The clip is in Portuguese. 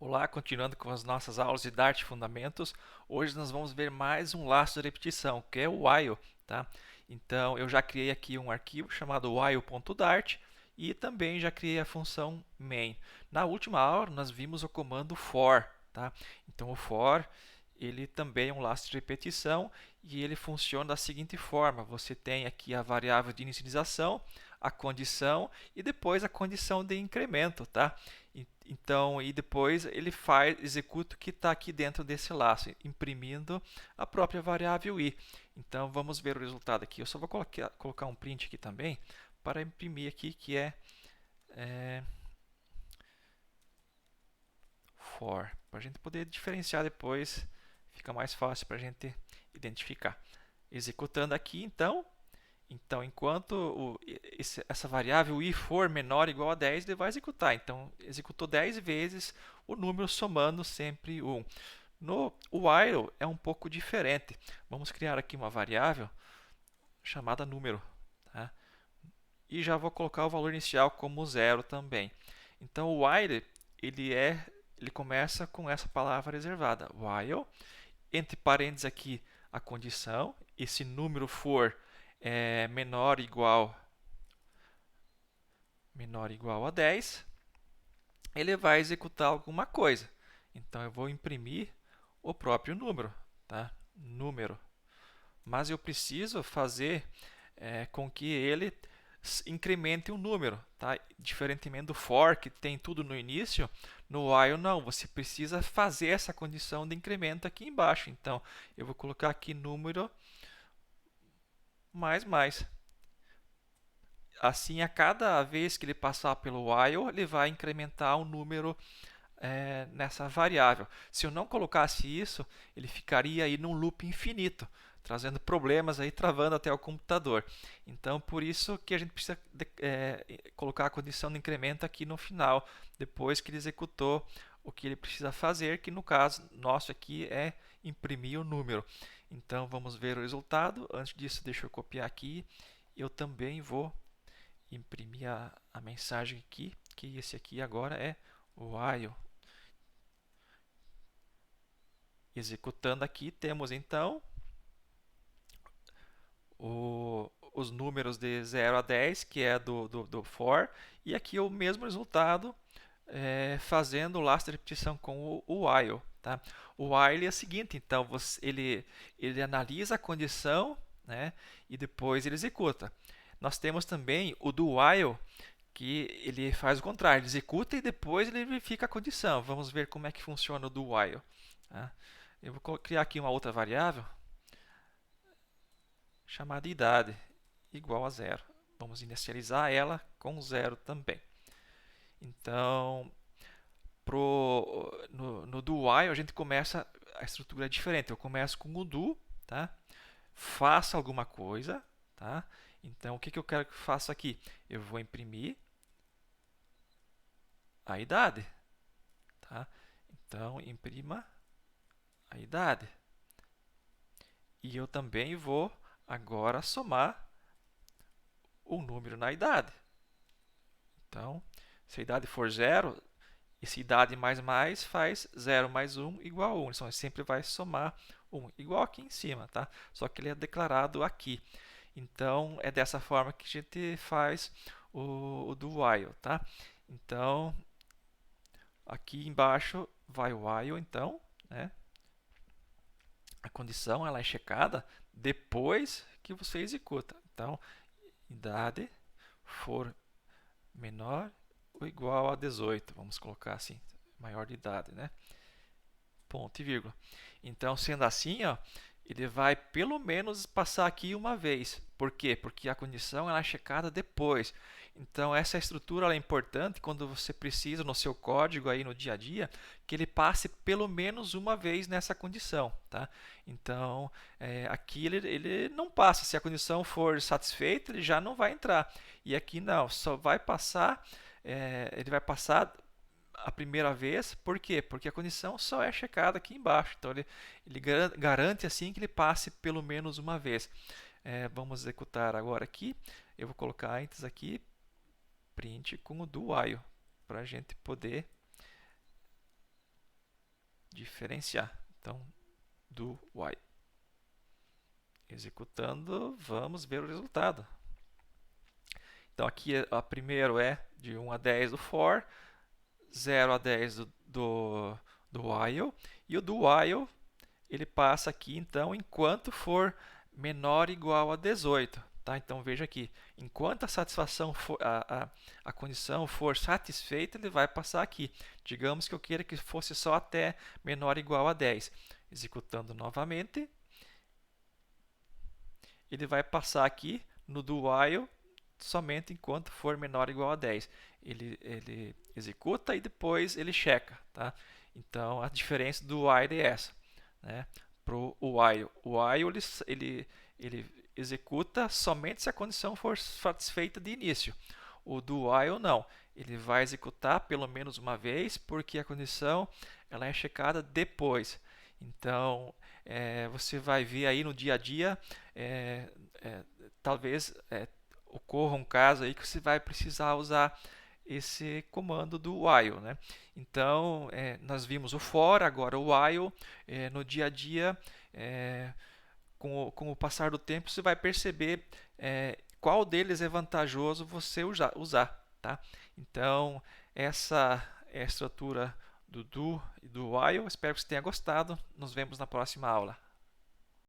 Olá, continuando com as nossas aulas de Dart Fundamentos, hoje nós vamos ver mais um laço de repetição, que é o while, tá? Então, eu já criei aqui um arquivo chamado while.dart e também já criei a função main. Na última aula, nós vimos o comando for, tá? Então, o for, ele também é um laço de repetição e ele funciona da seguinte forma: você tem aqui a variável de inicialização, a condição e depois a condição de incremento, tá? Então, e depois ele executa o que está aqui dentro desse laço, imprimindo a própria variável i. Então, vamos ver o resultado aqui. Eu só vou colocar um print aqui também para imprimir aqui, que é for, para a gente poder diferenciar depois, fica mais fácil para a gente identificar. Executando aqui, então, enquanto essa variável i for menor ou igual a 10, ele vai executar. Então, executou 10 vezes o número somando sempre 1. No while é um pouco diferente. Vamos criar aqui uma variável chamada número. Tá? E já vou colocar o valor inicial como 0 também. Então, o while ele começa com essa palavra reservada. While, entre parênteses aqui, a condição. E se número for menor ou igual a 10, ele vai executar alguma coisa. Então, eu vou imprimir o próprio número. Tá? Número. Mas eu preciso fazer com que ele incremente um número. Tá? Diferentemente do for, que tem tudo no início, no while não. Você precisa fazer essa condição de incremento aqui embaixo. Então, eu vou colocar aqui número mais. Assim, a cada vez que ele passar pelo while, ele vai incrementar um número nessa variável. Se eu não colocasse isso, ele ficaria aí num loop infinito, trazendo problemas aí, travando até o computador. Então, por isso que a gente precisa colocar a condição de incremento aqui no final, depois que ele executou o que ele precisa fazer, que no caso nosso aqui é imprimir o número. Então, vamos ver o resultado. Antes disso, deixa eu copiar aqui. Eu também vou imprimir a mensagem aqui, que esse aqui agora é o while. Executando aqui, temos então os números de 0 a 10, que é do for, e aqui o mesmo resultado fazendo o laço de repetição com o while. Tá? O while é o seguinte, então ele analisa a condição, né, e depois ele executa. Nós temos também o do while, que ele faz o contrário, ele executa e depois ele verifica a condição. Vamos ver como é que funciona o do while. Tá? Eu vou criar aqui uma outra variável chamada idade, igual a zero. Vamos inicializar ela com zero também. Então, no do while, a gente começa, a estrutura é diferente. Eu começo com o do, tá? Faça alguma coisa, tá? Então, o que eu quero que faça aqui? Eu vou imprimir a idade, tá? Então, imprima a idade. E eu também vou agora somar o número na idade. Então, se a idade for zero, esse idade mais faz 0 mais 1 igual a 1. Então, ele sempre vai somar 1, igual aqui em cima, tá? Só que ele é declarado aqui. Então, é dessa forma que a gente faz o do while, tá? Então, aqui embaixo vai o while, então, né? A condição ela é checada depois que você executa. Então, idade for menor ou igual a 18, vamos colocar assim, maior de idade, né? Ponto e vírgula. Então, sendo assim, ó, ele vai pelo menos passar aqui uma vez. Por quê? Porque a condição ela é checada depois. Então, essa estrutura ela é importante quando você precisa no seu código aí no dia a dia que ele passe pelo menos uma vez nessa condição, tá? Então, aqui ele não passa. Se a condição for satisfeita, ele já não vai entrar. E aqui não, só vai passar, ele vai passar a primeira vez. Por quê? Porque a condição só é checada aqui embaixo. Então ele garante assim que ele passe pelo menos uma vez. Vamos executar agora aqui. Eu vou colocar antes aqui print com o do while para a gente poder diferenciar. Então, do while. Executando, vamos ver o resultado. Então, aqui a primeiro é de 1 a 10 do for, 0 a 10 do while, e o do while ele passa aqui, então, enquanto for menor ou igual a 18. Tá? Então, veja aqui, enquanto a satisfação for, a condição for satisfeita, ele vai passar aqui. Digamos que eu queira que fosse só até menor ou igual a 10. Executando novamente, ele vai passar aqui no do while somente enquanto for menor ou igual a 10. Ele executa e depois ele checa. Tá? Então, a diferença do while é essa. Né? Para o while. O while ele executa somente se a condição for satisfeita de início. O do while não. Ele vai executar pelo menos uma vez, porque a condição ela é checada depois. Então, você vai ver aí no dia a dia, talvez ocorra um caso aí que você vai precisar usar esse comando do while. Né? Então, nós vimos o for, agora o while. No dia a dia, com o passar do tempo, você vai perceber qual deles é vantajoso você usar. Tá? Então, essa é a estrutura do do e do while. Espero que você tenha gostado. Nos vemos na próxima aula.